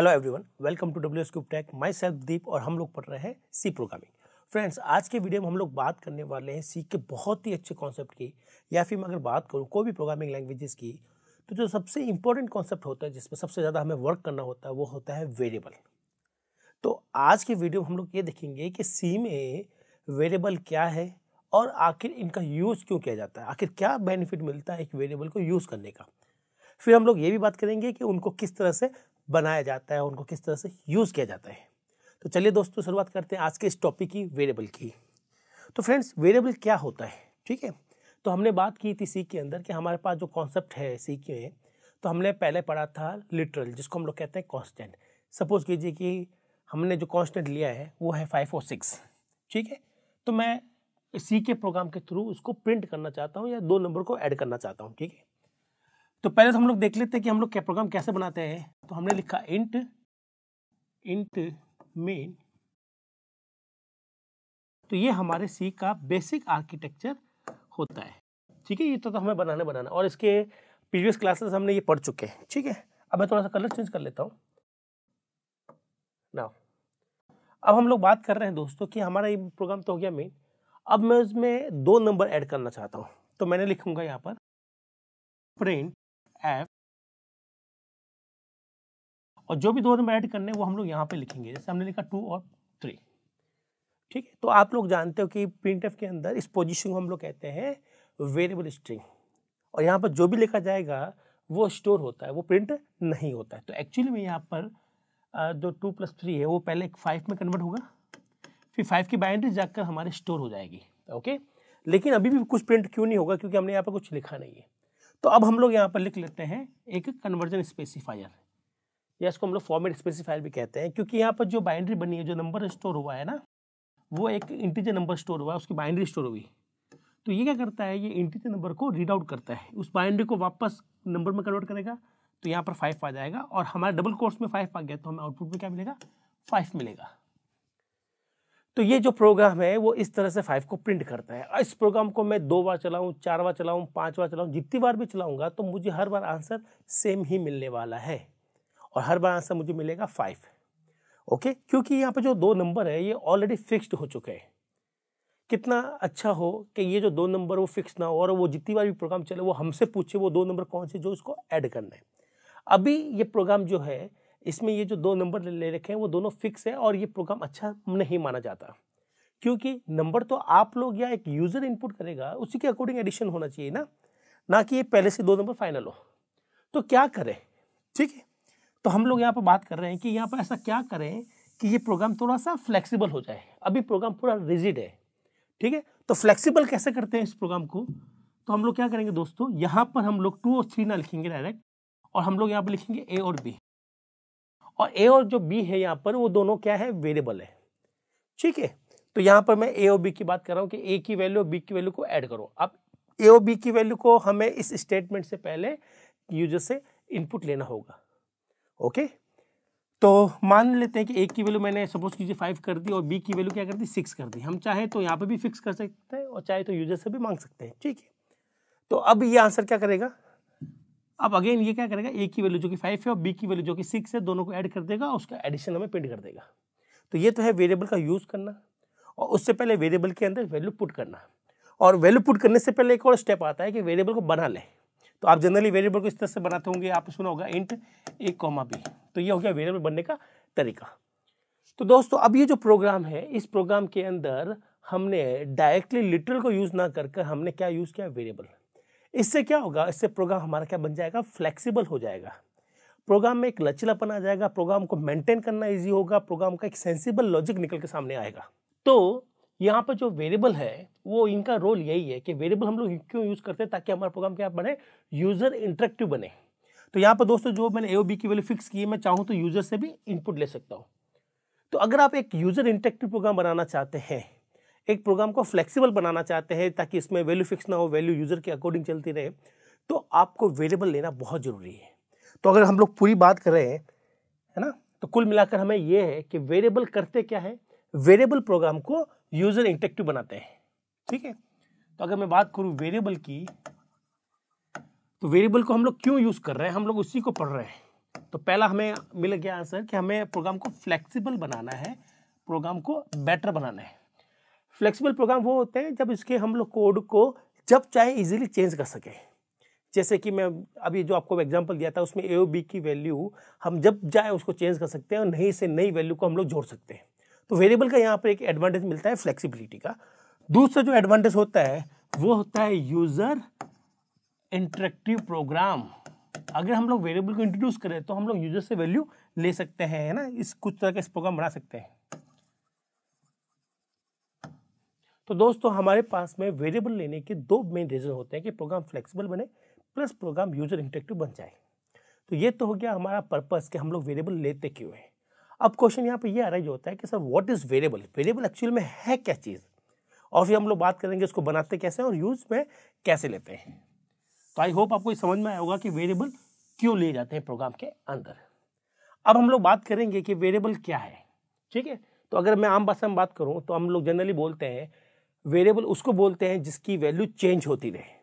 Hello everyone, welcome to W S cube tech. Myself Deep और हम लोग पढ़ रहे हैं सी प्रोग्रामिंग। फ्रेंड्स, आज के वीडियो में हम लोग बात करने वाले हैं सी के बहुत ही अच्छे कॉन्सेप्ट की, या फिर मैं अगर बात करूँ कोई भी प्रोग्रामिंग लैंग्वेजेस की, तो जो सबसे इंपॉर्टेंट कॉन्सेप्ट होता है जिसमें सबसे ज़्यादा हमें वर्क करना होता है वो होता है वेरिएबल। तो आज के वीडियो में हम लोग ये देखेंगे कि सी में वेरिएबल क्या है और आखिर इनका यूज़ क्यों किया जाता है, आखिर क्या बेनिफिट मिलता है एक वेरिएबल को यूज़ करने का। फिर हम लोग ये भी बात करेंगे कि उनको किस तरह से बनाया जाता है, उनको किस तरह से यूज़ किया जाता है। तो चलिए दोस्तों, शुरुआत करते हैं आज के इस टॉपिक की, वेरिएबल की। तो फ्रेंड्स, वेरिएबल क्या होता है, ठीक है। तो हमने बात की थी सी के अंदर कि हमारे पास जो कॉन्सेप्ट है सी के, तो हमने पहले पढ़ा था लिटरल, जिसको हम लोग कहते हैं कांस्टेंट। सपोज कीजिए कि हमने जो कांस्टेंट लिया है वो है 5 और 6, ठीक है। तो मैं सी के प्रोग्राम के थ्रू उसको प्रिंट करना चाहता हूँ या दो नंबर को ऐड करना चाहता हूँ, ठीक है। तो पहले तो हम लोग देख लेते हैं कि हम लोग क्या प्रोग्राम कैसे बनाते हैं। तो हमने लिखा इंट मेन। तो ये हमारे सी का बेसिक आर्किटेक्चर होता है, ठीक है। ये तो हमें बनाना और इसके प्रीवियस क्लासेस हमने ये पढ़ चुके हैं, ठीक है। अब मैं थोड़ा सा कलर चेंज कर लेता हूँ नाउ। अब हम लोग बात कर रहे हैं दोस्तों कि हमारा ये प्रोग्राम तो हो गया मेन। अब मैं उसमें दो नंबर ऐड करना चाहता हूँ, तो मैंने लिखूंगा यहाँ पर प्रिंट एफ, और जो भी दो नंबर ऐड करने वो हम लोग यहाँ पे लिखेंगे। जैसे हमने लिखा 2 और 3, ठीक है। तो आप लोग जानते हो कि प्रिंटफ के अंदर इस पोजीशन को हम लोग कहते हैं वेरिएबल स्ट्रिंग, और यहाँ पर जो भी लिखा जाएगा वो स्टोर होता है, वो प्रिंट नहीं होता है। तो एक्चुअली में यहाँ पर जो 2 + 3 है वो पहले 5 में कन्वर्ट होगा, फिर 5 की बाइनरी जाकर हमारे स्टोर हो जाएगी, ओके। लेकिन अभी भी कुछ प्रिंट क्यों नहीं होगा, क्योंकि हमने यहाँ पर कुछ लिखा नहीं है। तो अब हम लोग यहाँ पर लिख लेते हैं एक कन्वर्जन स्पेसिफायर, या इसको हम लोग फॉर्मेट स्पेसिफायर भी कहते हैं, क्योंकि यहाँ पर जो बाइनरी बनी है, जो नंबर स्टोर हुआ है ना, वो एक इंटीजर नंबर स्टोर हुआ है, उसकी बाइनरी स्टोर हुई। तो ये क्या करता है, ये इंटीजर नंबर को रीड आउट करता है, उस बाइनरी को वापस नंबर में कन्वर्ट करेगा। तो यहाँ पर 5 आ जाएगा, और हमारे डबल कोट्स में 5 आ गया, तो हमें आउटपुट में क्या मिलेगा, 5 मिलेगा। तो ये जो प्रोग्राम है वो इस तरह से 5 को प्रिंट करता है। इस प्रोग्राम को मैं 2 बार चलाऊँ, 4 बार चलाऊँ, 5 बार चलाऊँ, जितनी बार भी चलाऊँगा तो मुझे हर बार आंसर सेम ही मिलने वाला है, और हर बार आंसर मुझे मिलेगा 5, ओके। क्योंकि यहाँ पे जो दो नंबर है ये ऑलरेडी फिक्स्ड हो चुके हैं। कितना अच्छा हो कि ये जो दो नंबर वो फिक्स ना हो, और वो जितनी बार भी प्रोग्राम चले वो हमसे पूछे वो दो नंबर कौन से जो उसको ऐड करना है। अभी ये प्रोग्राम जो है इसमें ये जो दो नंबर ले रखे हैं वो दोनों फिक्स है, और ये प्रोग्राम अच्छा नहीं माना जाता, क्योंकि नंबर तो आप लोग या एक यूजर इनपुट करेगा, उसी के अकॉर्डिंग एडिशन होना चाहिए ना कि ये पहले से दो नंबर फाइनल हो। तो क्या करें, ठीक है। तो हम लोग यहाँ पर बात कर रहे हैं कि यहाँ पर ऐसा क्या करें कि ये प्रोग्राम थोड़ा सा फ्लेक्सिबल हो जाए। अभी प्रोग्राम पूरा रिजिड है, ठीक है। तो फ्लेक्सिबल कैसे करते हैं इस प्रोग्राम को, तो हम लोग क्या करेंगे दोस्तों, यहाँ पर हम लोग 2 और 3 ना लिखेंगे डायरेक्ट, और हम लोग यहाँ पर लिखेंगे ए और बी, और ए और जो बी है यहाँ पर वो दोनों क्या है, वेरिएबल है, ठीक है। तो यहाँ पर मैं ए और बी की बात कर रहा हूँ कि ए की वैल्यू और बी की वैल्यू को ऐड करो। अब ए और बी की वैल्यू को हमें इस स्टेटमेंट से पहले यूजर से इनपुट लेना होगा, ओके। तो मान लेते हैं कि ए की वैल्यू मैंने सपोज कीजिए 5 कर दी, और बी की वैल्यू क्या कर दी, 6 कर दी। हम चाहे तो यहाँ पे भी फिक्स कर सकते हैं, और चाहे तो यूजर से भी मांग सकते हैं, ठीक है। तो अब ये आंसर क्या करेगा, अब अगेन ये क्या करेगा, ए की वैल्यू जो कि 5 है और बी की वैल्यू जो कि 6 है, दोनों को ऐड कर देगा, उसका एडिशन हमें प्रिंट कर देगा। तो ये तो है वेरिएबल का यूज़ करना, और उससे पहले वेरिएबल के अंदर वैल्यू पुट करना। और वैल्यू पुट करने से पहले एक और स्टेप आता है कि वेरिएबल को बना लें। तो आप जनरली वेरिएबल को इस तरह से बनाते होंगे, आपने सुना होगा इंट ए कॉमा बी। तो ये हो गया वेरिएबल बनने का तरीका। तो दोस्तों, अब ये जो प्रोग्राम है, इस प्रोग्राम के अंदर हमने डायरेक्टली लिटरल को यूज़ ना करके हमने क्या यूज़ किया, वेरिएबल। इससे क्या होगा, इससे प्रोग्राम हमारा क्या बन जाएगा, फ्लेक्सिबल हो जाएगा। प्रोग्राम में एक लचीलापन आ जाएगा, प्रोग्राम को मेंटेन करना इजी होगा, प्रोग्राम का एक सेंसिबल लॉजिक निकल के सामने आएगा। तो यहाँ पर जो वेरिएबल है वो इनका रोल यही है कि वेरिएबल हम लोग क्यों यूज़ करते हैं, ताकि हमारा प्रोग्राम क्या बने, यूज़र इंटरेक्टिव बने। तो यहाँ पर दोस्तों जो मैंने ए और बी की वैल्यू फिक्स की है, मैं चाहूँ तो यूज़र से भी इनपुट ले सकता हूँ। तो अगर आप एक यूज़र इंटरेक्टिव प्रोग्राम बनाना चाहते हैं, एक प्रोग्राम को फ्लेक्सिबल बनाना चाहते हैं ताकि इसमें वैल्यू फिक्स ना हो, वैल्यू यूज़र के अकॉर्डिंग चलती रहे, तो आपको वेरिएबल लेना बहुत ज़रूरी है। तो अगर हम लोग पूरी बात कर रहे हैं, है ना, तो कुल मिलाकर हमें यह है कि वेरिएबल करते क्या है, वेरिएबल प्रोग्राम को यूजर इंटरेक्टिव बनाते हैं, ठीक है। तो अगर मैं बात करूं वेरिएबल की, तो वेरिएबल को हम लोग क्यों यूज कर रहे हैं, हम लोग उसी को पढ़ रहे हैं। तो पहला हमें मिल गया आंसर कि हमें प्रोग्राम को फ्लेक्सिबल बनाना है, प्रोग्राम को बेटर बनाना है। फ्लेक्सिबल प्रोग्राम वो होते हैं जब इसके हम लोग कोड को जब चाहे इजीली चेंज कर सकें। जैसे कि मैं अभी जो आपको एग्जांपल दिया था उसमें ए और बी की वैल्यू हम जब चाहे उसको चेंज कर सकते हैं और नई से नई वैल्यू को हम लोग जोड़ सकते हैं। तो वेरिएबल का यहाँ पर एक एडवांटेज मिलता है फ्लेक्सिबिलिटी का। दूसरा जो एडवांटेज होता है वो होता है यूजर इंटरेक्टिव प्रोग्राम। अगर हम लोग वेरिएबल को इंट्रोड्यूस करें तो हम लोग यूजर से वैल्यू ले सकते हैं, है ना, इस कुछ तरह का इस प्रोग्राम बना सकते हैं। तो दोस्तों हमारे पास में वेरिएबल लेने के दो मेन रीजन होते हैं कि प्रोग्राम फ्लेक्सिबल बने प्लस प्रोग्राम यूजर इंटरेक्टिव बन जाए। तो ये तो हो गया हमारा पर्पस कि हम लोग वेरिएबल लेते क्यों है। अब क्वेश्चन यहाँ पे ये अराइज होता है कि sir what is variable, variable actual में है क्या चीज़, और फिर हम लोग बात करेंगे इसको बनाते कैसे और यूज में कैसे लेते हैं। तो आई होप आपको समझ में आया होगा कि वेरिएबल क्यों लिए जाते हैं प्रोग्राम के अंदर। अब हम लोग बात करेंगे कि वेरिएबल क्या है, ठीक है। तो अगर मैं आम भाषा में बात करूं तो हम लोग जनरली बोलते हैं वेरिएबल उसको बोलते हैं जिसकी वैल्यू चेंज होती रहे।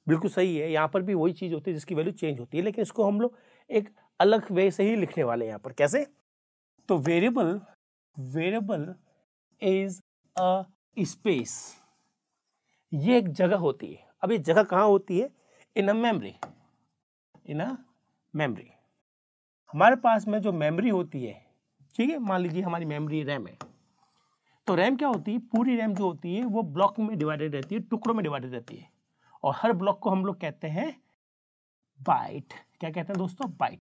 बिल्कुल सही है, यहाँ पर भी वही चीज़ होती है जिसकी वैल्यू चेंज होती है, लेकिन इसको हम लोग एक अलग वे से ही लिखने वाले हैं यहाँ पर। कैसे? तो वेरिएबल इज अ स्पेस, ये एक जगह होती है। अब ये जगह कहाँ होती है? इन अ मेमोरी। हमारे पास में जो मेमोरी होती है, ठीक है, मान लीजिए हमारी मेमोरी रैम है। तो रैम क्या होती है? पूरी रैम जो होती है वो ब्लॉक में डिवाइडेड रहती है, टुकड़ों में डिवाइडेड रहती है, और हर ब्लॉक को हम लोग कहते हैं बाइट। क्या कहते हैं दोस्तों? बाइट।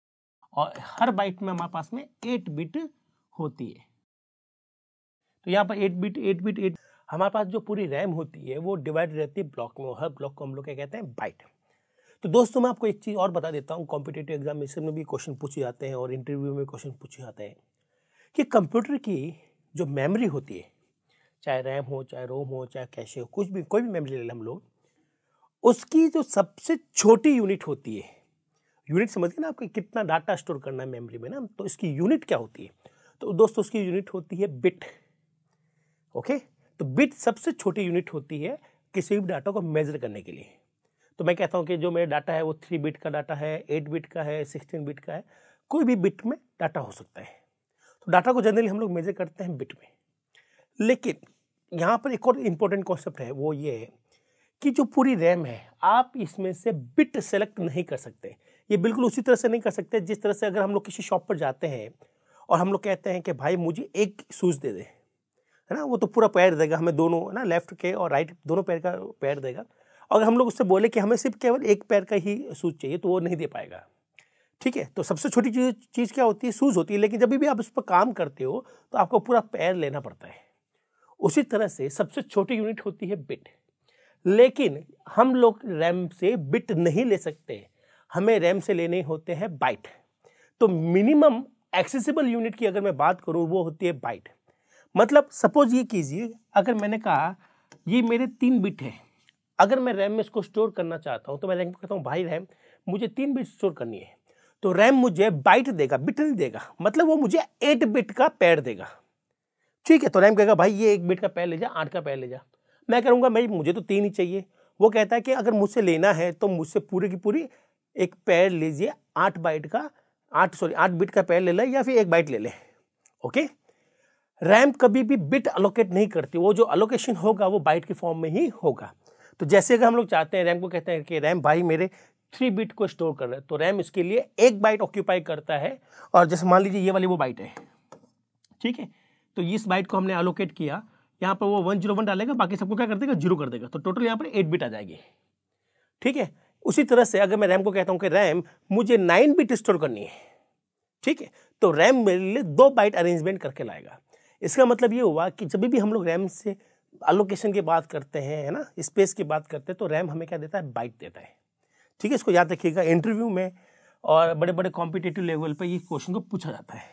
और हर बाइट में हमारे पास में 8 बिट होती है। तो यहाँ पर 8 बिट हमारे पास जो पूरी रैम होती है वो डिवाइड रहती है ब्लॉक में, और हर ब्लॉक को हम लोग क्या कहते हैं? बाइट। तो दोस्तों मैं आपको एक चीज़ और बता देता हूँ, कॉम्पिटिटिव एग्जामिनेशन में भी क्वेश्चन पूछे जाते हैं और इंटरव्यू में क्वेश्चन पूछे जाते हैं कि कंप्यूटर की जो मेमोरी होती है, चाहे रैम हो, चाहे रोम हो, चाहे कैशे हो, कुछ भी, कोई भी मेमोरी ले लें हम लोग, उसकी जो सबसे छोटी यूनिट होती है, यूनिट समझिए ना आपको कितना डाटा स्टोर करना है मेमोरी में ना, तो इसकी यूनिट क्या होती है? तो दोस्तों उसकी यूनिट होती है बिट। ओके, तो बिट सबसे छोटी यूनिट होती है किसी भी डाटा को मेजर करने के लिए। तो मैं कहता हूं कि जो मेरा डाटा है वो 3 बिट का डाटा है, 8 बिट का है, 16 बिट का है, कोई भी बिट में डाटा हो सकता है। तो डाटा को जनरली हम लोग मेजर करते हैं बिट में। लेकिन यहाँ पर एक और इम्पोर्टेंट कॉन्सेप्ट है, वो ये है कि जो पूरी रैम है आप इसमें से बिट सेलेक्ट नहीं कर सकते। ये बिल्कुल उसी तरह से नहीं कर सकते जिस तरह से अगर हम लोग किसी शॉप पर जाते हैं और हम लोग कहते हैं कि भाई मुझे एक शूज़ दे दे, है ना, वो तो पूरा पैर देगा हमें, दोनों, है ना, लेफ्ट के और राइट दोनों पैर का पैर देगा। अगर हम लोग उससे बोले कि हमें सिर्फ केवल एक पैर का ही शूज़ चाहिए तो वो नहीं दे पाएगा। ठीक है, तो सबसे छोटी चीज़ क्या होती है? शूज़ होती है। लेकिन जब भी आप उस पर काम करते हो तो आपको पूरा पैर लेना पड़ता है। उसी तरह से सबसे छोटी यूनिट होती है बिट। लेकिन हम लोग रैम से बिट नहीं ले सकते, हमें रैम से लेने होते हैं बाइट। तो मिनिमम एक्सेसिबल यूनिट की अगर मैं बात करूं वो होती है बाइट। मतलब सपोज ये कीजिए, अगर मैंने कहा ये मेरे 3 बिट है, अगर मैं रैम में इसको स्टोर करना चाहता हूं तो मैं रैम को कहता हूं भाई रैम मुझे 3 बिट स्टोर करनी है, तो रैम मुझे बाइट देगा, बिट नहीं देगा। मतलब वो मुझे 8 बिट का पैर देगा। ठीक है, तो रैम कहेगा भाई ये 1 बिट का पैर ले जा, 8 का पैर ले जा। मैं करूँगा भाई मुझे तो 3 ही चाहिए। वो कहता है कि अगर मुझसे लेना है तो मुझसे पूरी की पूरी एक पैर लीजिए, 8 बिट का पैर ले ले या फिर 1 बाइट ले ले। ओके, रैम कभी भी बिट अलोकेट नहीं करती, वो जो अलोकेशन होगा वो बाइट के फॉर्म में ही होगा। तो जैसे अगर हम लोग चाहते हैं, रैम को कहते हैं कि रैम भाई मेरे 3 बिट को स्टोर कर रहे हैं, तो रैम इसके लिए 1 बाइट ऑक्यूपाई करता है। और जैसे मान लीजिए ये वाली वो बाइट है, ठीक है, तो इस बाइट को हमने अलोकेट किया, यहाँ पर वो 101 डालेगा, बाकी सबको क्या कर देगा? 0 कर देगा। तो टोटल यहाँ पर 8 बिट आ जाएगी। ठीक है, उसी तरह से अगर मैं रैम को कहता हूँ कि रैम मुझे 9 बिट स्टोर करनी है, ठीक है, तो रैम मेरे लिए 2 बाइट अरेंजमेंट करके लाएगा। इसका मतलब ये हुआ कि जब भी हम लोग रैम से अलोकेशन की बात करते हैं, है ना, स्पेस की बात करते हैं, तो रैम हमें क्या देता है? बाइट देता है। ठीक है, इसको याद रखिएगा, इंटरव्यू में और बड़े बड़े कॉम्पिटिटिव लेवल पर ये क्वेश्चन को पूछा जाता है।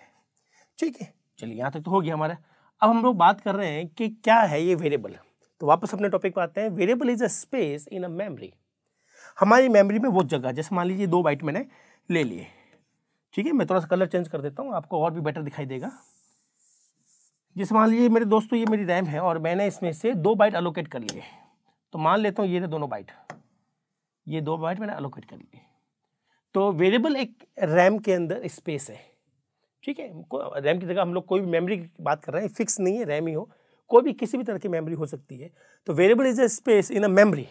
ठीक है, चलिए यहाँ तक तो हो गया हमारा। अब हम लोग बात कर रहे हैं कि क्या है ये वेरिएबल। तो वापस अपने टॉपिक पर आते हैं। Variable is a space in a memory. हमारी मेमोरी में वो जगह, जैसे मान लीजिए 2 बाइट मैंने ले लिए, ठीक है, मैं थोड़ा सा कलर चेंज कर देता हूँ, आपको और भी बेटर दिखाई देगा। जैसे मान लीजिए मेरे दोस्तों ये मेरी रैम है और मैंने इसमें से 2 बाइट अलोकेट कर लिए। तो मान लेता हूँ ये दोनों बाइट, ये 2 बाइट मैंने अलोकेट कर लिए। तो वेरिएबल एक रैम के अंदर स्पेस है, ठीक है। रैम की जगह हम लोग कोई भी मेमोरी की बात कर रहे हैं, फिक्स नहीं है रैम ही हो, कोई भी किसी भी तरह की मेमोरी हो सकती है। तो variable is a space in a memory,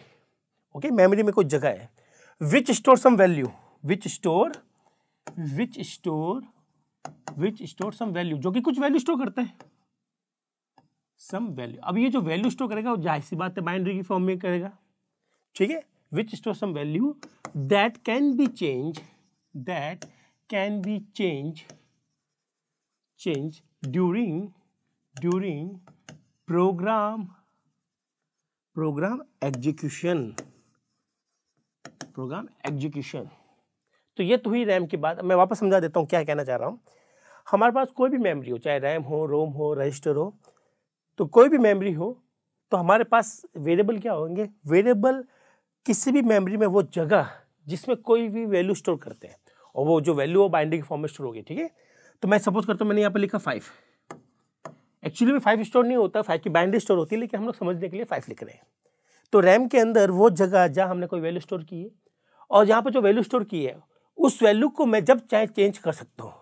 okay. Memory में कोई जगह है which store some value, which store some value, जो कि कुछ वैल्यू स्टोर करता है, सम वैल्यू। अब ये जो वैल्यू स्टोर करेगा वो जाहिर सी बात है बाइनरी की फॉर्म में करेगा, ठीक है। Which store some value that can be change during program execution. तो ये तो हुई रैम की बात। मैं वापस समझा देता हूँ क्या कहना चाह रहा हूँ। हमारे पास कोई भी मेमोरी हो, चाहे रैम हो, रोम हो, रजिस्टर हो, तो कोई भी मेमोरी हो, तो हमारे पास वेरिएबल क्या होंगे? वेरिएबल किसी भी मेमोरी में वो जगह जिसमें कोई भी वैल्यू स्टोर करते हैं, और वो जो वैल्यू वो बाइनरी के फॉर्म में स्टोर होगी, ठीक है। तो मैं सपोज करता हूँ मैंने यहाँ पर लिखा 5, एक्चुअली में 5 स्टोर नहीं होता, 5 की बाइनरी स्टोर होती है, लेकिन हम लोग समझने के लिए 5 लिख रहे हैं। तो रैम के अंदर वो जगह जहाँ हमने कोई वैल्यू स्टोर की है, और यहाँ पर जो वैल्यू स्टोर की है उस वैल्यू को मैं जब चाहे चेंज कर सकता हूँ।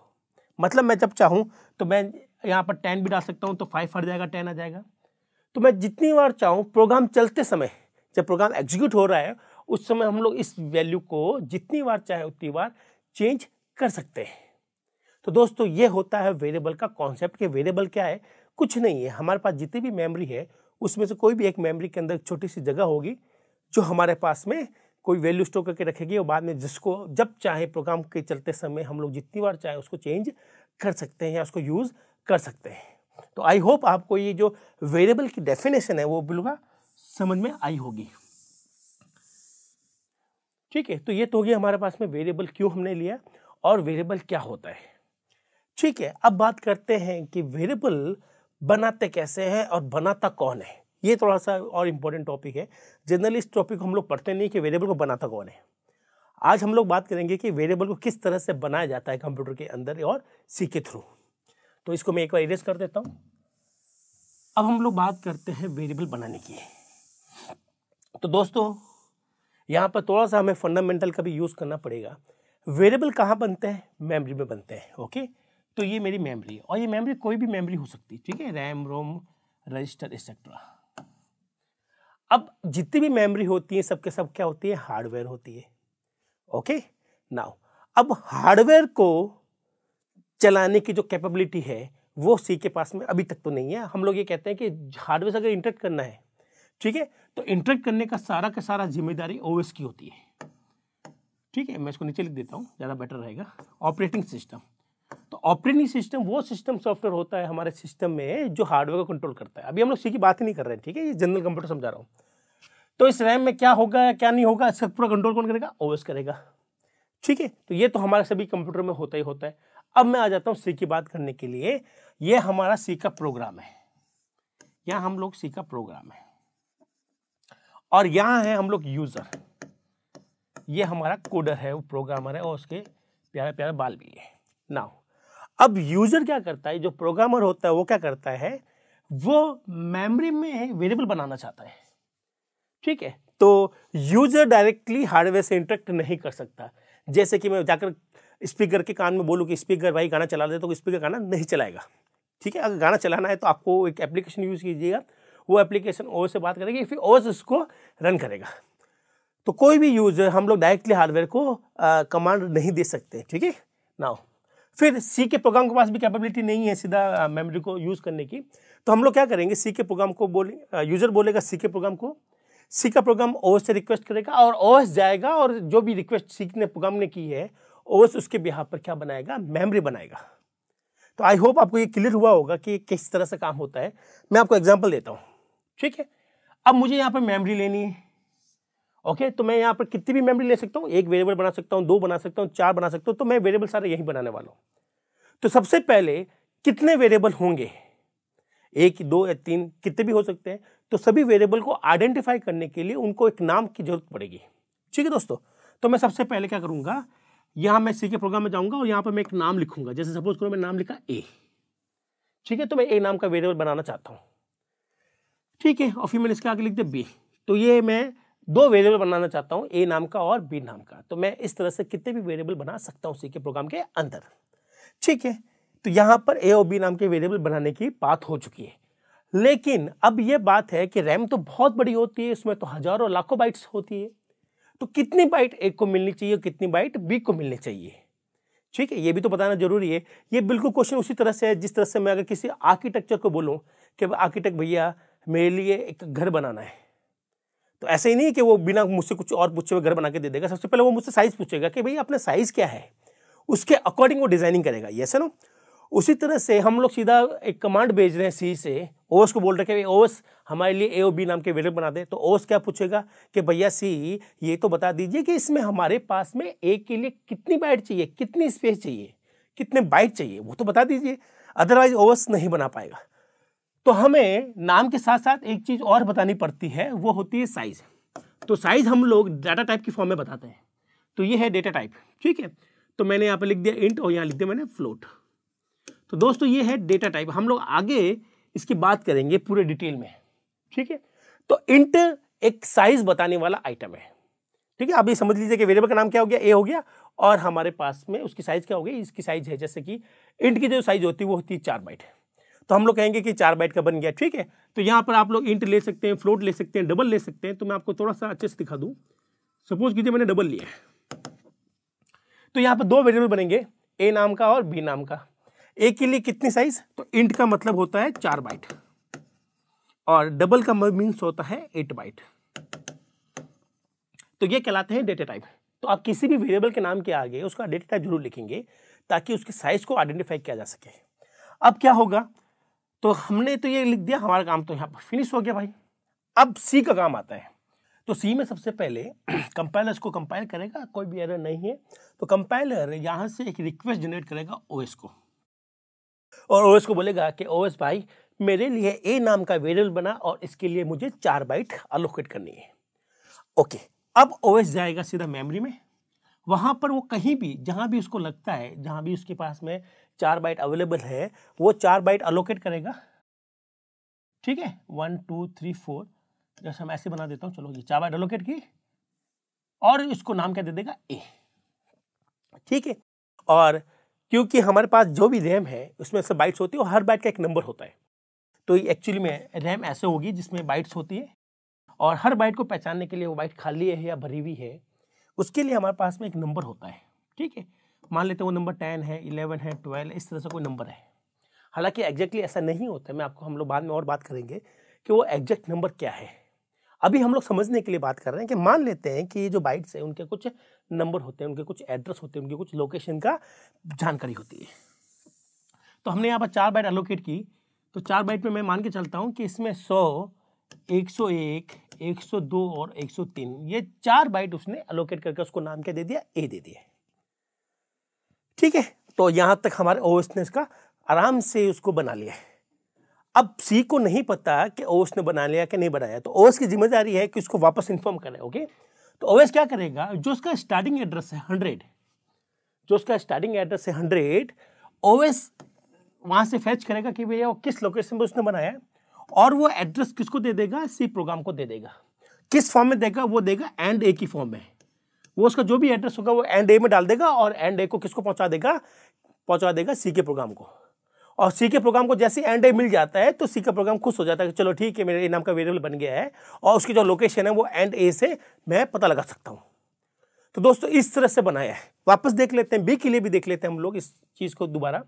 मतलब मैं जब चाहूँ तो मैं यहाँ पर 10 भी डाल सकता हूँ, तो 5 हट जाएगा, 10 आ जाएगा। तो मैं जितनी बार चाहूँ, प्रोग्राम चलते समय, जब प्रोग्राम एग्जीक्यूट हो रहा है उस समय हम लोग इस वैल्यू को जितनी बार चाहे उतनी बार चेंज कर सकते हैं। तो दोस्तों ये होता है वेरिएबल का कॉन्सेप्ट। कि वेरिएबल क्या है? कुछ नहीं है, हमारे पास जितनी भी मेमोरी है उसमें से कोई भी एक मेमोरी के अंदर छोटी सी जगह होगी जो हमारे पास में कोई वैल्यू स्टोर करके रखेगी, और बाद में जिसको जब चाहे प्रोग्राम के चलते समय हम लोग जितनी बार चाहे उसको चेंज कर सकते हैं या उसको यूज़ कर सकते हैं। तो आई होप आपको ये जो वेरिएबल की डेफिनेशन है वो बिल्कुल समझ में आई होगी, ठीक है। तो ये तो होगी हमारे पास में वेरिएबल क्यों हमने लिया और वेरिएबल क्या होता है, ठीक है। अब बात करते हैं कि वेरिएबल बनाते कैसे हैं और बनाता कौन है। ये थोड़ा सा और इम्पोर्टेंट टॉपिक है। जनरली इस टॉपिक को हम लोग पढ़ते नहीं कि वेरिएबल को बनाता कौन है। आज हम लोग बात करेंगे कि वेरिएबल को किस तरह से बनाया जाता है कंप्यूटर के अंदर और सी के थ्रू। तो इसको मैं एक बार इरेज कर देता हूँ। अब हम लोग बात करते हैं वेरिएबल बनाने की। तो दोस्तों यहाँ पर थोड़ा सा हमें फंडामेंटल का भी यूज़ करना पड़ेगा। वेरिएबल कहाँ बनते हैं? मेमोरी में बनते हैं, ओके। तो ये मेरी मेमोरी है, और ये मेमोरी कोई भी मेमोरी हो सकती है, ठीक है। रैम, रोम, रजिस्टर एक्सेट्रा। अब जितनी भी मेमोरी होती है सबके सब क्या होती है? हार्डवेयर होती है, ओके। नाउ अब हार्डवेयर को चलाने की जो कैपेबिलिटी है वो सी के पास में अभी तक तो नहीं है। हम लोग ये कहते हैं कि हार्डवेयर से अगर इंटरेक्ट करना है, ठीक है, तो इंटरेक्ट करने का सारा जिम्मेदारी ओएस की होती है, ठीक है। मैं इसको नीचे लिख देता हूँ, ज़्यादा बेटर रहेगा। Operating system. तो ऑपरेटिंग सिस्टम वो सिस्टम सॉफ्टवेयर होता है हमारे सिस्टम में जो हार्डवेयर को कंट्रोल करता है। अभी हम लोग सी की बात ही नहीं कर रहे हैं, ठीक है, ये जनरल कंप्यूटर समझा रहा हूँ। तो इस रैम में क्या होगा या क्या नहीं होगा, इसका पूरा कंट्रोल कौन करेगा? ओएस करेगा, ठीक है। तो ये तो हमारे सभी कंप्यूटर में होता ही होता है। अब मैं आ जाता हूँ सी की बात करने के लिए। ये हमारा सी का प्रोग्राम है, यहाँ हम लोग सी का प्रोग्राम है, और यहाँ है हम लोग यूजर। ये हमारा कोडर है, वो प्रोग्रामर है, और उसके प्यारे प्यारे बाल भी है। नाउ अब यूजर क्या करता है? जो प्रोग्रामर होता है वो क्या करता है? वो मेमोरी में वेरिएबल बनाना चाहता है, ठीक है। तो यूजर डायरेक्टली हार्डवेयर से इंटरेक्ट नहीं कर सकता। जैसे कि मैं जाकर स्पीकर के कान में बोलूँ कि स्पीकर भाई गाना चला दे, तो स्पीकर गाना नहीं चलाएगा, ठीक है। अगर गाना चलाना है तो आपको एक एप्लीकेशन यूज़ कीजिएगा, वो एप्लीकेशन ओएस से बात करेगी, फिर ओएस उसको रन करेगा। तो कोई भी यूजर हम लोग डायरेक्टली हार्डवेयर को कमांड नहीं दे सकते, ठीक है। नाउ फिर सी के प्रोग्राम के पास भी कैपेबिलिटी नहीं है सीधा मेमोरी को यूज़ करने की। तो हम लोग क्या करेंगे? सी के प्रोग्राम को यूजर बोलेगा सी के प्रोग्राम को, सी का प्रोग्राम ओएस से रिक्वेस्ट करेगा, और ओएस जाएगा और जो भी रिक्वेस्ट सी ने प्रोग्राम ने की है ओएस उसके बिहाफ पर क्या बनाएगा? मेमोरी बनाएगा। तो आई होप आपको ये क्लियर हुआ होगा कि किस तरह से काम होता है। मैं आपको एग्जांपल देता हूँ, ठीक है। अब मुझे यहाँ पर मेमोरी लेनी है, ओके। तो मैं यहाँ पर कितनी भी मेमोरी ले सकता हूँ, एक वेरिएबल बना सकता हूँ, 2 बना सकता हूँ, 4 बना सकता हूँ। तो मैं वेरिएबल सारे यही बनाने वाला हूँ। तो सबसे पहले कितने वेरिएबल होंगे? 1, 2 या 3, कितने भी हो सकते हैं। तो सभी वेरिएबल को आइडेंटिफाई करने के लिए उनको एक नाम की जरूरत पड़ेगी, ठीक है दोस्तों। तो मैं सबसे पहले क्या करूँगा, यहाँ मैं सी के प्रोग्राम में जाऊँगा और यहाँ पर मैं एक नाम लिखूंगा। जैसे सपोज करो मैं नाम लिखा ए, ठीक है। तो मैं ए नाम का वेरिएबल बनाना चाहता हूँ, ठीक है। और फिर मैंने इसके आगे लिख दिया बी। तो ये मैं दो वेरिएबल बनाना चाहता हूं, ए नाम का और बी नाम का, तो मैं इस तरह से कितने भी वेरिएबल बना सकता हूं सी के प्रोग्राम के अंदर। ठीक है, तो यहां पर ए और बी नाम के वेरिएबल बनाने की बात हो चुकी है। लेकिन अब यह बात है कि रैम तो बहुत बड़ी होती है, इसमें तो हजारों लाखों बाइट्स होती है, तो कितनी बाइट ए को मिलनी चाहिए, कितनी बाइट बी को मिलनी चाहिए। ठीक है, ये भी तो बताना जरूरी है। ये बिल्कुल क्वेश्चन उसी तरह से है जिस तरह से मैं अगर किसी आर्किटेक्चर को बोलूं कि आर्किटेक्ट भैया मेरे लिए एक घर बनाना है, तो ऐसे ही नहीं कि वो बिना मुझसे कुछ और पूछे हुए घर बना के दे देगा। सबसे पहले वो मुझसे साइज पूछेगा कि भैया अपना साइज क्या है, उसके अकॉर्डिंग वो डिजाइनिंग करेगा। यस है ना। उसी तरह से हम लोग सीधा एक कमांड भेज रहे हैं सी से, ओएस को बोल रहे हैं कि ओएस हमारे लिए ए और बी नाम के वेरिएबल बना दे, तो ओएस क्या पूछेगा कि भैया सी ये तो बता दीजिए कि इसमें हमारे पास में ए के लिए कितनी बाइट चाहिए, कितनी स्पेस चाहिए, कितने बाइट चाहिए, वो तो बता दीजिए, अदरवाइज ओएस नहीं बना पाएगा। तो हमें नाम के साथ साथ एक चीज और बतानी पड़ती है, वो होती है साइज। तो साइज हम लोग डाटा टाइप की फॉर्म में बताते हैं। तो ये है डेटा टाइप। ठीक है, तो मैंने यहाँ पे लिख दिया इंट और यहाँ लिख दिया मैंने फ्लोट। तो दोस्तों ये है डेटा टाइप, हम लोग आगे इसकी बात करेंगे पूरे डिटेल में। ठीक है, तो इंट एक साइज बताने वाला आइटम है। ठीक है, आप ये समझ लीजिए कि वेरिएबल का नाम क्या हो गया, ए हो गया, और हमारे पास में उसकी साइज क्या हो गई, इसकी साइज है, जैसे कि इंट की जो साइज होती है वो होती है 4 बाइट, तो हम लोग कहेंगे कि 4 बाइट का बन गया। ठीक है, तो यहाँ पर आप लोग इंट ले सकते हैं, फ्लोट ले सकते हैं, डबल ले सकते हैं। तो मैं आपको थोड़ा सा अच्छे से दिखा दूं। सपोज कीजिए मैंने डबल लिया, तो यहाँ पर दो वेरिएबल बनेंगे, ए नाम का और बी नाम का। ए के लिए कितनी साइज, तो इंट का मतलब होता है 4 बाइट और डबल का मीन्स होता है 8 बाइट। तो ये कहलाते हैं डेटा टाइप। तो आप किसी भी वेरिएबल के नाम के आगे उसका डेटा टाइप जरूर लिखेंगे ताकि उसके साइज को आइडेंटिफाई किया जा सके। अब क्या होगा, तो हमने तो ये लिख दिया, हमारा काम तो यहाँ पर फिनिश हो गया भाई। अब सी का काम आता है। तो सी में सबसे पहले कंपाइलर इसको कंपाइल करेगा, कोई भी एरर नहीं है, तो कंपाइलर यहाँ से एक रिक्वेस्ट जनरेट करेगा ओएस को, और ओएस को बोलेगा कि ओएस भाई मेरे लिए ए नाम का वेरिएबल बना और इसके लिए मुझे 4 बाइट अलोकेट करनी है। ओके, अब ओएस जाएगा सीधा मेमोरी में, वहां पर वो कहीं भी जहां भी उसको लगता है, जहां भी उसके पास में 4 बाइट अवेलेबल है, वो 4 बाइट अलोकेट करेगा। ठीक है, 1 2 3 4, जैसे मैं ऐसे बना देता हूं, चलो ये 4 बाइट अलोकेट की और इसको नाम क्या दे देगा, ए। ठीक है, और क्योंकि हमारे पास जो भी रैम है उसमें से बाइट्स होती है और हर बाइट का एक नंबर होता है, तो एक्चुअली में रैम ऐसे होगी जिसमें बाइट्स होती है और हर बाइट को पहचानने के लिए वो बाइट खाली है या भरी हुई है, उसके लिए हमारे पास में एक नंबर होता है। ठीक है, मान लेते हैं वो नंबर 10 है, 11 है, 12, इस तरह से कोई नंबर है। हालांकि एग्जैक्टली ऐसा नहीं होता है, मैं आपको, हम लोग बाद में और बात करेंगे कि वो एग्जैक्ट नंबर क्या है। अभी हम लोग समझने के लिए बात कर रहे हैं कि मान लेते हैं कि ये जो बाइट्स है उनके कुछ नंबर होते हैं, उनके कुछ एड्रेस होते हैं, उनके कुछ लोकेशन का जानकारी होती है। तो हमने यहाँ पर 4 बाइट एलोकेट की, तो 4 बाइट में मैं मान के चलता हूँ कि इसमें 100, 101, 102 और 103, ये 4 बाइट उसने एलोकेट करके उसको नाम क्या दे दिया, ए दे दिया। ठीक है, तो यहां तक हमारे ओएस ने इसका आराम से उसको बना लिया है। अब सी को नहीं पता कि ओएस ने बना लिया कि नहीं बनाया, तो ओएस की जिम्मेदारी है कि उसको वापस इन्फॉर्म करे। ओके, तो ओएस क्या करेगा, जो उसका स्टार्टिंग एड्रेस है 100, जो उसका स्टार्टिंग एड्रेस है 100, ओएस वहां से फैच करेगा कि भैया वो किस लोकेशन पे उसने बनाया है, और वो एड्रेस किसको दे देगा, सी प्रोग्राम को दे देगा। किस फॉर्म में देगा, वो देगा एंड ए की फॉर्म में। वो उसका जो भी एड्रेस होगा वो एंड ए में डाल देगा और एंड ए को किसको पहुंचा देगा सी के प्रोग्राम को। और सी के प्रोग्राम को जैसे एंड ए मिल जाता है तो सी का प्रोग्राम खुश हो जाता है कि चलो ठीक है, मेरे ए नाम का वेरिएबल बन गया है और उसकी जो लोकेशन है वो एंड ए से मैं पता लगा सकता हूँ। तो दोस्तों इस तरह से बनाया है। वापस देख लेते हैं, बी के लिए भी देख लेते हैं हम लोग इस चीज़ को दोबारा।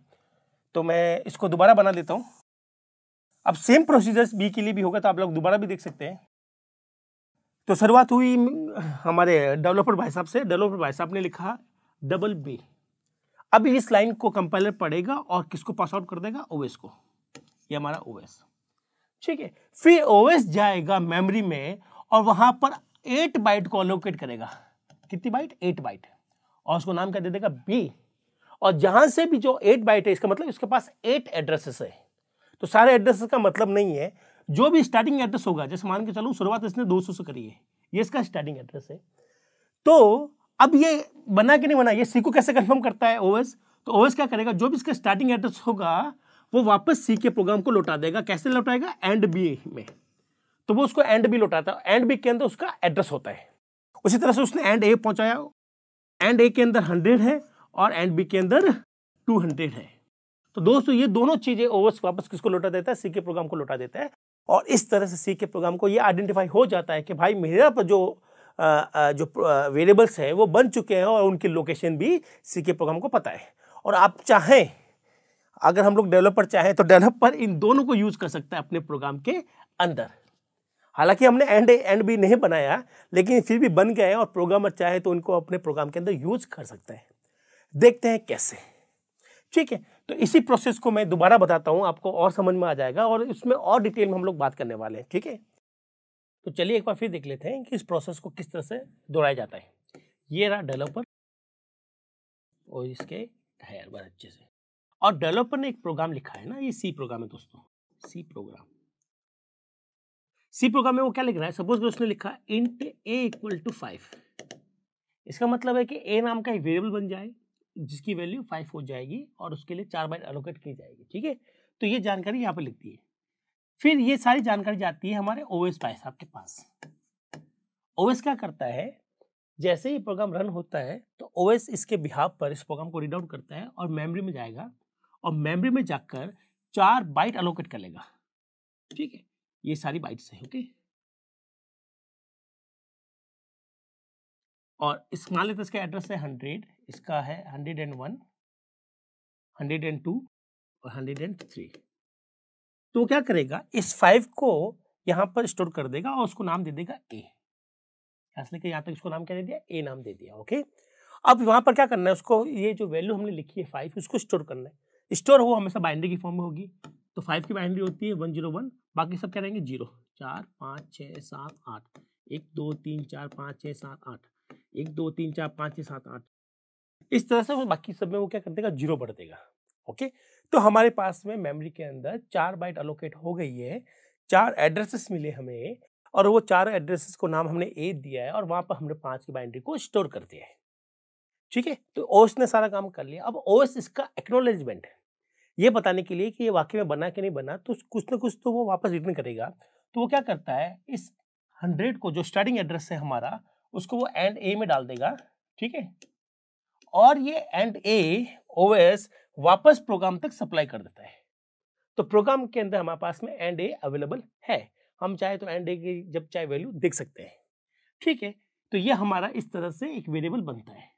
तो मैं इसको दोबारा बना देता हूँ। अब सेम प्रोसीजर्स बी के लिए भी होगा, तो आप लोग दोबारा भी देख सकते हैं। तो शुरुआत हुई हमारे डेवलपर भाई साहब से। डेवलपर भाई साहब ने लिखा डबल बी। अब इस लाइन को कंपाइलर पढ़ेगा और किसको पास आउट कर देगा, ओएस को। ये हमारा ओएस। ठीक है, फिर ओएस जाएगा मेमोरी में और वहां पर 8 बाइट को अलोकेट करेगा। कितनी बाइट, 8 बाइट, और उसको नाम क्या दे देगा, बी। और जहां से भी जो 8 बाइट है, इसका मतलब इसके पास 8 एड्रेसेस है। तो सारे एड्रेसेस का मतलब नहीं है, जो भी स्टार्टिंग एड्रेस होगा, जैसे मान के चलो शुरुआत इसने 200 से करी है, ये इसका स्टार्टिंग एड्रेस है। तो अब ये बना कि नहीं बना, ये सी को कैसे कंफर्म करता है ओएस। तो ओएस क्या करेगा, जो भी इसका स्टार्टिंग एड्रेस होगा वो वापस सी के प्रोग्राम को लौटा देगा। कैसे लौटाएगा, एंड बी में। तो वो उसको एंड बी लौटाता है, एंड बी के अंदर उसका एड्रेस होता है। उसी तरह से उसने एंड ए पहुंचाया, एंड ए के अंदर 100 है और एंड बी के अंदर 200 है। तो दोस्तों ये दोनों चीजें ओएस वापस किसको लौटा देता है, सी के प्रोग्राम को लौटा देता है। और इस तरह से सी के प्रोग्राम को ये आइडेंटिफाई हो जाता है कि भाई मेरा पर जो वेरिएबल्स है वो बन चुके हैं और उनकी लोकेशन भी सी के प्रोग्राम को पता है। और आप चाहें, अगर हम लोग डेवलपर चाहें तो डेवलपर इन दोनों को यूज कर सकता है अपने प्रोग्राम के अंदर। हालांकि हमने एंड ए एंड बी नहीं बनाया, लेकिन फिर भी बन गए और प्रोग्रामर चाहे तो उनको अपने प्रोग्राम के अंदर यूज कर सकता है। देखते हैं कैसे। ठीक है, तो इसी प्रोसेस को मैं दोबारा बताता हूं, आपको और समझ में आ जाएगा और इसमें और डिटेल में हम लोग बात करने वाले हैं। ठीक है, तो चलिए एक बार फिर देख लेते हैं कि इस प्रोसेस को किस तरह से दोहराया जाता है। ये रहा डेवलपर और इसके है बार अच्छे से, और डेवलपर ने एक प्रोग्राम लिखा है ना, ये सी प्रोग्राम है दोस्तों, सी प्रोग्राम। सी प्रोग्राम में वो क्या लिख रहा है, सपोज उसने लिखा इंट ए इक्वल टू 5। इसका मतलब है कि ए नाम का एक वेरिएबल बन जाए जिसकी वैल्यू 5 हो जाएगी और उसके लिए 4 बाइट एलोकेट की जाएगी। ठीक है, तो ये जानकारी यहाँ पर लिखती है। फिर ये सारी जानकारी जाती है हमारे ओएस भाई साहब के पास। ओएस क्या करता है, जैसे ही प्रोग्राम रन होता है तो ओएस इसके बिहाफ पर इस प्रोग्राम को रीड आउट करता है और मेमोरी में जाएगा और मेमोरी में जाकर 4 बाइट एलोकेट कर लेगा। ठीक है, ये सारी बाइट्स है। ओके, और इस मान लेते हैं इसका एड्रेस है 100, इसका है 101, 102 और 103। तो वो क्या करेगा, इस 5 को यहां पर स्टोर कर देगा और उसको नाम दे देगा ए। इसलिए यहां तक इसको नाम क्या दे दिया, ए नाम दे दिया। ओके, अब वहां पर क्या करना है, उसको ये जो वैल्यू हमने लिखी है 5, उसको स्टोर करना है। स्टोर हो हमेशा बाइनरी की फॉर्म में होगी, तो 5 की बाइनरी होती है 101, बाकी सब क्या रहेंगे 0, 4 5 6 7 8, 1 2 3 4 5 6 7 8, 1 2 3 4 5 6 7 8। इस तरह से वो बाकी सब में वो क्या कर देगा, 0 बढ़ देगा। ओके, तो हमारे पास में मेमोरी के अंदर 4 बाइट अलोकेट हो गई है, 4 एड्रेसेस मिले हमें और वो 4 एड्रेसेस को नाम हमने ए दिया है और वहां पर हमने 5 की बाइनरी को स्टोर कर दिया है। ठीक है, तो ओएस ने सारा काम कर लिया। अब ओएस इसका एक्नॉलेजमेंट ये बताने के लिए कि ये वाकई में बना कि नहीं बना, तो कुछ ना कुछ तो वो वापस रिटर्न करेगा। तो वो क्या करता है, इस 100 को जो स्टार्टिंग एड्रेस है हमारा, उसको वो एंड ए में डाल देगा। ठीक है, और ये एंड ए ओएस वापस प्रोग्राम तक सप्लाई कर देता है। तो प्रोग्राम के अंदर हमारे पास में एंड ए अवेलेबल है, हम चाहे तो एंड ए की जब चाहे वैल्यू देख सकते हैं। ठीक है, तो ये हमारा इस तरह से एक वेरिएबल बनता है।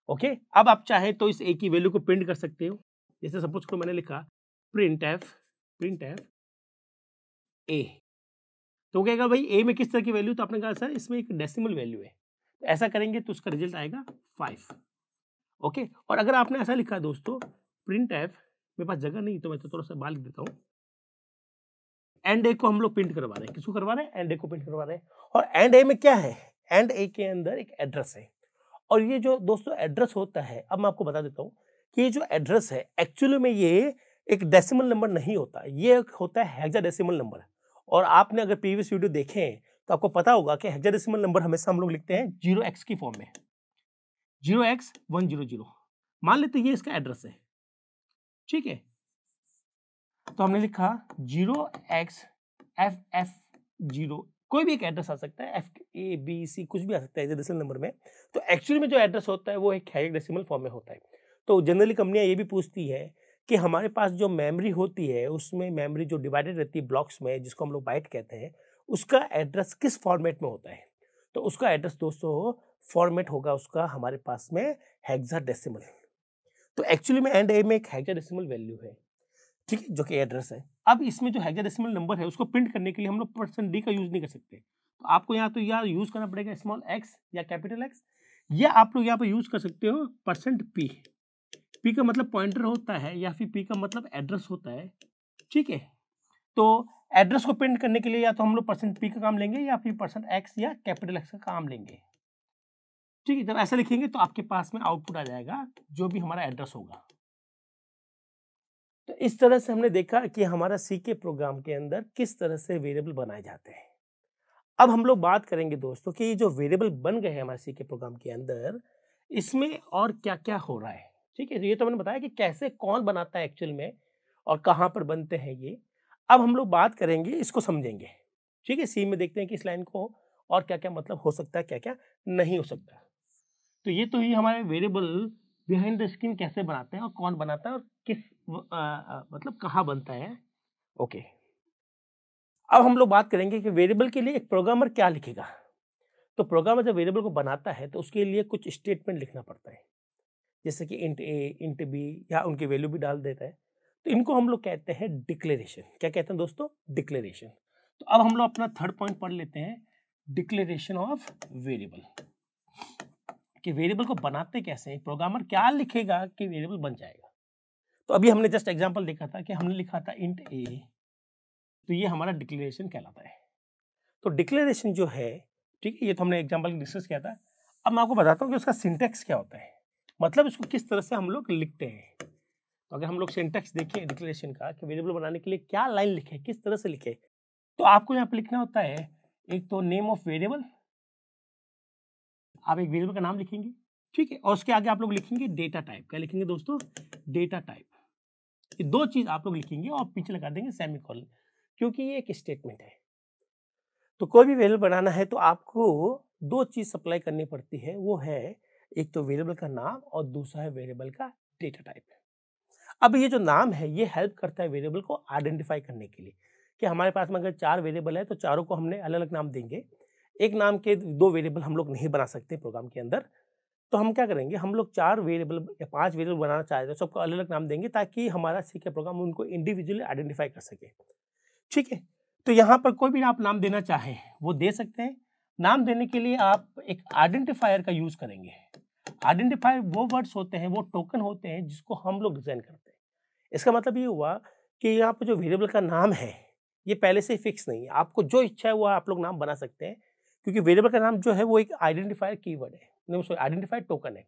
ओके, अब आप चाहे तो इस ए की वैल्यू को प्रिंट कर सकते हो। जैसे सपोज को मैंने लिखा प्रिंट एफ ए, तो कहेगा भाई ए में किस तरह की वैल्यू, तो आपने कहा सर इसमें एक डेसिमल वैल्यू है, तो ऐसा करेंगे तो उसका रिजल्ट आएगा 5। ओके, और अगर आपने ऐसा लिखा दोस्तों प्रिंट एफ, मेरे पास जगह नहीं तो मैं तो थोड़ा सा बाल लिख देता हूँ, एंड ए को हम लोग प्रिंट करवा रहे हैं। किसको करवा रहे हैं, एंड ए को प्रिंट करवा रहे हैं। और एंड ए में क्या है, एंड ए के अंदर एक एड्रेस है, और ये जो दोस्तों एड्रेस होता है, अब मैं आपको बता देता हूँ कि ये जो एड्रेस है एक्चुअली में ये एक डेसिमल नंबर नहीं होता, ये होता है हेक्साडेसिमल नंबर। और आपने अगर प्रीवियस वीडियो देखें तो आपको पता होगा कि हेक्साडेसिमल नंबर हमेशा हम लोग लिखते हैं 0x की फॉर्म में, 0x100। मान लेते ये इसका एड्रेस है। ठीक है, तो हमने लिखा 0xFF0, कोई भी एक एड्रेस आ सकता है, FABC कुछ भी आ सकता है डेसिमल नंबर में। तो एक्चुअली में जो एड्रेस होता है वो एक हेक्साडेसिमल फॉर्म में होता है। तो जनरली कंपनियां ये भी पूछती है कि हमारे पास जो मेमोरी होती है उसमें मेमोरी जो डिवाइडेड रहती है ब्लॉक्स में, जिसको हम लोग बाइट कहते हैं, उसका एड्रेस किस फॉर्मेट में होता है। तो उसका एड्रेस दोस्तों फॉर्मेट होगा उसका हमारे पास में हेक्साडेसिमल। तो एक्चुअली में एंड ए में एक हेक्साडेसिमल वैल्यू है, ठीक है, जो कि एड्रेस है। अब इसमें जो हेक्साडेसिमल नंबर है उसको प्रिंट करने के लिए हम लोग %d का यूज नहीं कर सकते, तो आपको यहाँ तो या यूज करना पड़ेगा स्मॉल x या कैपिटल X, या आप लोग यहाँ पर यूज कर सकते हो %p। p का मतलब पॉइंटर होता है या फिर p का मतलब एड्रेस होता है। ठीक है, तो एड्रेस को प्रिंट करने के लिए या तो हम लोग %p का काम लेंगे या फिर %x या कैपिटल X का काम लेंगे। ठीक है, जब ऐसा लिखेंगे तो आपके पास में आउटपुट आ जाएगा जो भी हमारा एड्रेस होगा। तो इस तरह से हमने देखा कि हमारा सी के प्रोग्राम के अंदर किस तरह से वेरिएबल बनाए जाते हैं। अब हम लोग बात करेंगे दोस्तों कि ये जो वेरिएबल बन गए हैं हमारे सी के प्रोग्राम के अंदर, इसमें और क्या क्या हो रहा है। ठीक है, तो ये तो मैंने बताया कि कैसे कौन बनाता है एक्चुअल में और कहाँ पर बनते हैं ये। अब हम लोग बात करेंगे, इसको समझेंगे। ठीक है, सी में देखते हैं कि इस लाइन को और क्या क्या मतलब हो सकता है, क्या क्या नहीं हो सकता। तो ये हमारे वेरिएबल बिहाइंड द स्क्रीन कैसे बनाते हैं और कौन बनाता है और किस मतलब कहाँ बनता है। ओके, अब हम लोग बात करेंगे कि वेरिएबल के लिए एक प्रोग्रामर क्या लिखेगा। तो प्रोग्रामर जब वेरिएबल को बनाता है तो उसके लिए कुछ स्टेटमेंट लिखना पड़ता है, जैसे कि इंट ए, इंट बी, या उनकी वैल्यू भी डाल देता है। तो इनको हम लोग कहते हैं डिक्लेरेशन। क्या कहते हैं दोस्तों? डिक्लेरेशन। तो अब हम लोग अपना थर्ड पॉइंट पढ़ लेते हैं, डिक्लेरेशन ऑफ वेरिएबल। कि वेरिएबल को बनाते कैसे हैं, प्रोग्रामर क्या लिखेगा कि वेरिएबल बन जाएगा। तो अभी हमने जस्ट एग्जांपल देखा था कि हमने लिखा था इंट ए, तो ये हमारा डिक्लेरेशन कहलाता है। तो डिक्लेरेशन जो है, ठीक है, ये तो हमने एग्जांपल डिस्कस किया था। अब मैं आपको बताता हूँ कि उसका सिंटैक्स क्या होता है, मतलब इसको किस तरह से हम लोग लिखते हैं। तो अगर हम लोग सिंटैक्स देखें डिक्लेरेशन का कि वेरिएबल बनाने के लिए क्या लाइन लिखे, किस तरह से लिखे, तो आपको यहाँ पे लिखना होता है एक तो नेम ऑफ वेरिएबल, आप एक वेरिएबल का नाम लिखेंगे, ठीक है, और उसके आगे आप लोग लिखेंगे डेटा टाइप। क्या लिखेंगे दोस्तों? Data type. ये दो चीज आप लोग लिखेंगे और पीछे लगा देंगे सेमीकोलन, क्योंकि ये एक स्टेटमेंट है। तो कोई भी वेरिएबल बनाना है तो आपको दो चीज सप्लाई करनी पड़ती है, वो है एक तो वेरिएबल का नाम और दूसरा है वेरिएबल का डेटा टाइप। अब ये जो नाम है ये हेल्प करता है वेरिएबल को आइडेंटिफाई करने के लिए, कि हमारे पास में अगर 4 वेरिएबल है तो चारों को हमने अलग अलग नाम देंगे। एक नाम के 2 वेरिएबल हम लोग नहीं बना सकते प्रोग्राम के अंदर, तो हम क्या करेंगे, हम लोग 4 वेरिएबल या 5 वेरिएबल बनाना चाहते हैं, सबको अलग अलग नाम देंगे ताकि हमारा सी का प्रोग्राम उनको इंडिविजुअली आइडेंटिफाई कर सके। ठीक है, तो यहाँ पर कोई भी आप नाम देना चाहें वो दे सकते हैं। नाम देने के लिए आप एक आइडेंटिफायर का यूज करेंगे। आइडेंटिफायर वो वर्ड्स होते हैं, वो टोकन होते हैं जिसको हम लोग डिजाइन करते हैं। इसका मतलब ये हुआ कि यहाँ पर जो वेरिएबल का नाम है ये पहले से फिक्स नहीं है, आपको जो इच्छा है वो आप लोग नाम बना सकते हैं, क्योंकि वेरिएबल का नाम जो है वो एक आइडेंटिफायर कीवर्ड है, नहीं सॉरी आइडेंटिफायर टोकन है।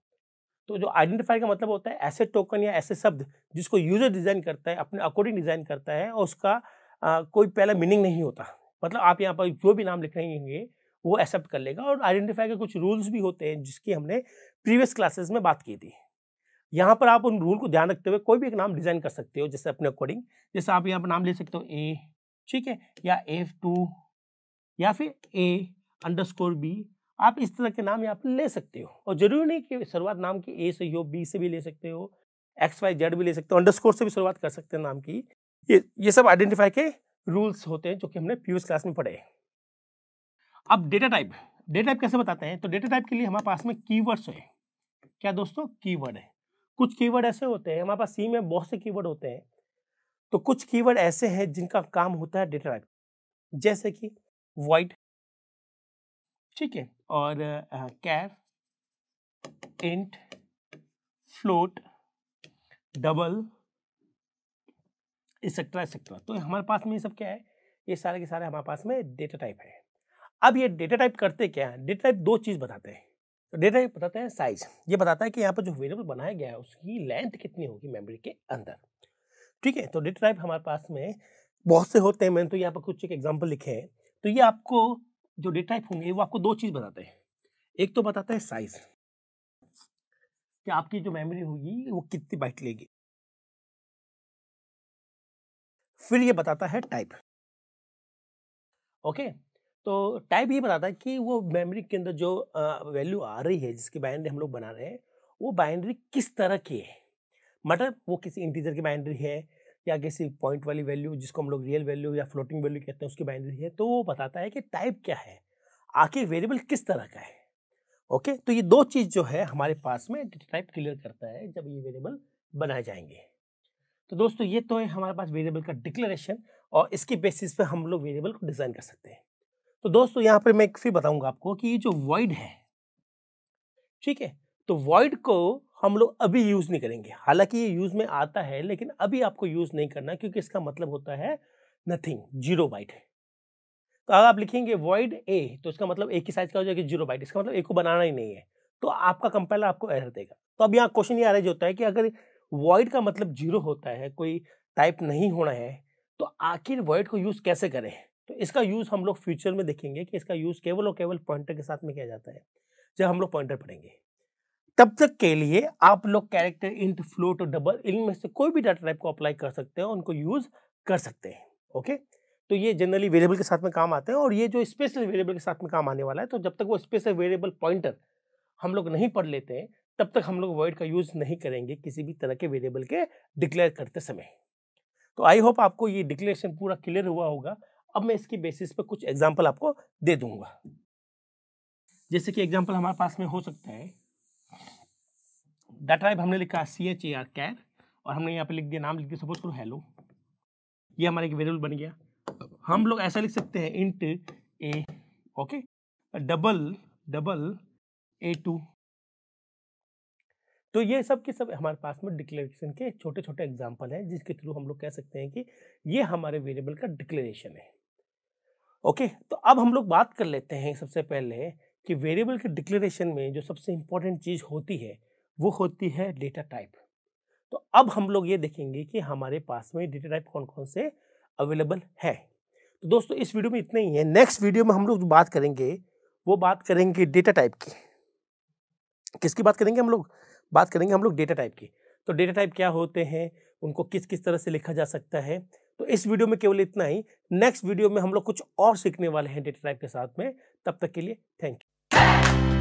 तो जो आइडेंटिफायर का मतलब होता है ऐसे टोकन या ऐसे शब्द जिसको यूजर डिजाइन करता है, अपने अकॉर्डिंग डिजाइन करता है, और उसका कोई पहला मीनिंग नहीं होता। मतलब आप यहाँ पर जो भी नाम लिख रहे होंगे वो एक्सेप्ट कर लेगा। और आइडेंटिफायर के कुछ रूल्स भी होते हैं जिसकी हमने प्रीवियस क्लासेस में बात की थी। यहाँ पर आप उन रूल को ध्यान रखते हुए कोई भी एक नाम डिजाइन कर सकते हो, जैसे अपने अकॉर्डिंग। जैसे आप यहाँ पर नाम ले सकते हो ए, ठीक है, या F2, या फिर A_B। आप इस तरह के नाम यहाँ पर ले सकते हो, और जरूरी नहीं कि शुरुआत नाम की ए से ही हो, बी से भी ले सकते हो, XYZ भी ले सकते हो, अंडरस्कोर से भी शुरुआत कर सकते हैं नाम की। ये सब आइडेंटिफाई के रूल्स होते हैं जो कि हमने प्रीवियस क्लास में पढ़े। अब डेटा टाइप कैसे बताते हैं? तो डेटा टाइप के लिए हमारे पास में कीवर्ड्स है। क्या दोस्तों? कीवर्ड है। कुछ कीवर्ड ऐसे होते हैं, हमारे पास सी में बहुत से कीवर्ड होते हैं, तो कुछ कीवर्ड ऐसे हैं जिनका काम होता है डेटा टाइप, जैसे कि वॉइड, ठीक है, और char, int, float, double, etcetera etcetera. तो हमारे पास में ये सब क्या है? ये सारे के सारे हमारे पास में डेटा टाइप है। अब ये डेटा टाइप करते क्या है? डेटा टाइप दो चीज बताते हैं। तो डेटा टाइप बताता है साइज, ये बताता है कि यहाँ पर जो वेरिएबल बनाया गया है उसकी लेंथ कितनी होगी मेमोरी के अंदर। ठीक है, तो डेटा टाइप हमारे पास में बहुत से होते हैं, मैंने तो यहाँ पर कुछ एक एग्जाम्पल लिखे हैं। तो ये आपको जो डेटा टाइप होंगे वो आपको दो चीज बताते हैं। एक तो बताता है साइज, कि आपकी जो मेमोरी होगी वो कितनी बाइट लेगी। फिर ये बताता है टाइप। ओके, तो टाइप ये बताता है कि वो मेमोरी के अंदर जो वैल्यू आ रही है, जिसकी बाइनरी हम लोग बना रहे हैं, वो बाइनरी किस तरह की है। मतलब वो किसी इंटीजर की बाइनरी है या किसी पॉइंट वाली वैल्यू जिसको हम लोग रियल वैल्यू या फ्लोटिंग वैल्यू कहते हैं उसकी बाइनरी है। तो वो बताता है कि टाइप क्या है, आखिर वेरिएबल किस तरह का है। ओके, तो ये दो चीज जो है हमारे पास में टाइप क्लियर करता है जब ये वेरिएबल बनाए जाएंगे। तो दोस्तों ये तो है हमारे पास वेरिएबल का डिक्लेरेशन, और इसके बेसिस पे हम लोग वेरिएबल को डिजाइन कर सकते हैं। तो दोस्तों यहाँ पर मैं फिर बताऊंगा आपको कि ये जो वॉइड है, ठीक है, तो वॉइड को हम लोग अभी यूज नहीं करेंगे। हालांकि ये यूज में आता है लेकिन अभी आपको यूज नहीं करना, क्योंकि इसका मतलब होता है नथिंग, 0 बाइट। तो अगर आप लिखेंगे वॉइड ए, तो इसका मतलब ए की साइज का हो जाएगा 0 बाइट, इसका मतलब ए को बनाना ही नहीं है, तो आपका कंपाइलर आपको एरर देगा। तो अब यहाँ क्वेश्चन ये आ रहा है जो होता है कि अगर वॉइड का मतलब 0 होता है, कोई टाइप नहीं होना है, तो आखिर वॉइड को यूज कैसे करें। तो इसका यूज हम लोग फ्यूचर में देखेंगे कि इसका यूज केवल और केवल पॉइंटर के साथ में किया जाता है, जब हम लोग पॉइंटर पढ़ेंगे। तब तक के लिए आप लोग कैरेक्टर, इंट, फ्लोट और डबल, इनमें से कोई भी डाटा टाइप को अप्लाई कर सकते हैं, उनको यूज कर सकते हैं। ओके, तो ये जनरली वेरिएबल के साथ में काम आते हैं, और ये जो स्पेशल वेरिएबल के साथ में काम आने वाला है, तो जब तक वो स्पेशल वेरिएबल पॉइंटर हम लोग नहीं पढ़ लेते हैं तब तक हम लोग वॉइड का यूज नहीं करेंगे किसी भी तरह के वेरिएबल के डिक्लेयर करते समय। तो आई होप आपको ये डिक्लेरेशन पूरा क्लियर हुआ होगा। अब मैं इसकी बेसिस पे कुछ एग्जांपल आपको दे दूंगा। जैसे कि एग्जांपल हमारे पास में हो सकता है, डाटा टाइप हमने लिखा CHAR कैर, और हमने यहाँ पे लिख दिया, नाम लिख दिया सपोज करो हेलो। ये हमारा एक वेरिएबल बन गया। हम लोग ऐसा लिख सकते हैं इंट ए, ओके, डबल A2। तो ये सब के सब हमारे पास में डिक्लेरेशन के छोटे छोटे एग्जांपल हैं, जिसके थ्रू हम लोग कह सकते हैं कि ये हमारे वेरिएबल का डिक्लेरेशन है। ओके, तो अब हम लोग बात कर लेते हैं सबसे पहले कि वेरिएबल के डिक्लेरेशन में जो सबसे इंपॉर्टेंट चीज होती है वो होती है डेटा टाइप। तो अब हम लोग ये देखेंगे कि हमारे पास में डेटा टाइप कौन कौन से अवेलेबल है। तो दोस्तों इस वीडियो में इतना ही है। नेक्स्ट वीडियो में हम लोग जो बात करेंगे वो बात करेंगे डेटा टाइप की। किसकी बात करेंगे हम लोग? बात करेंगे हम लोग डेटा टाइप की। तो डेटा टाइप क्या होते हैं, उनको किस किस तरह से लिखा जा सकता है। तो इस वीडियो में केवल इतना ही। नेक्स्ट वीडियो में हम लोग कुछ और सीखने वाले हैं डेटा टाइप के साथ में। तब तक के लिए थैंक यू।